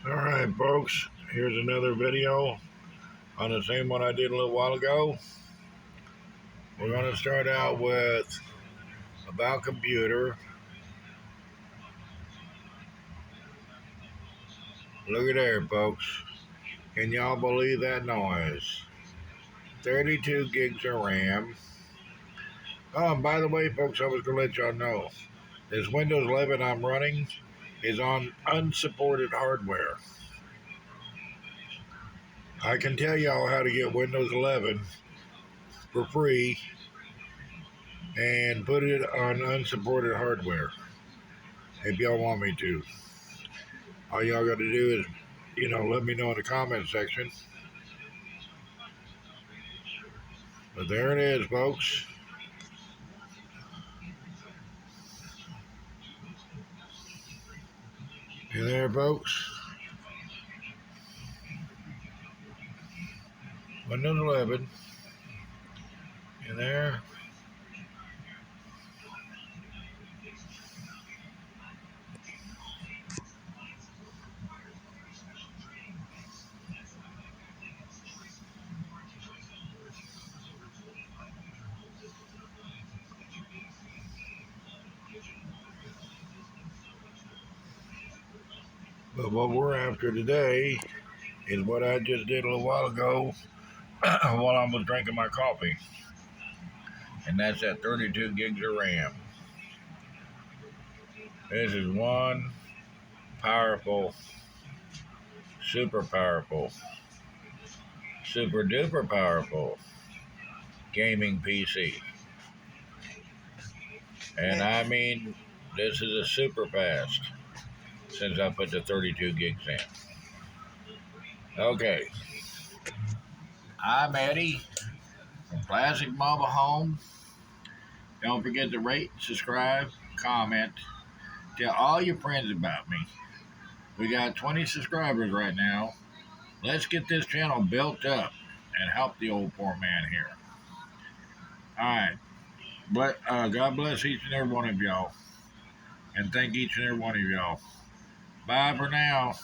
Alright folks, here's another video on the same one I did a little while ago. We're going to start out with about computer. Look at there folks. Can y'all believe that noise? 32 gigs of RAM. Oh, and by the way folks, I was going to let y'all know. This Windows 11 I'm running is on unsupported hardware. I can tell y'all how to get Windows 11 for free and put it on unsupported hardware if y'all want me to. All y'all got to do is, let me know in the comment section. But there it is, folks. You there, folks? Windows 11. You there? But what we're after today is what I just did a little while ago while I was drinking my coffee. And that's that 32 gigs of RAM. This is one powerful, super duper powerful gaming PC. And I mean, this is a super fast since I put the 32 gigs in. Okay. I'm Eddie from Classic Mobile Home. Don't forget to rate, subscribe, comment, tell all your friends about me. We got 20 subscribers right now. Let's get this channel built up and help the old poor man here. Alright. But God bless each and every one of y'all. And thank each and every one of y'all. Bye for now.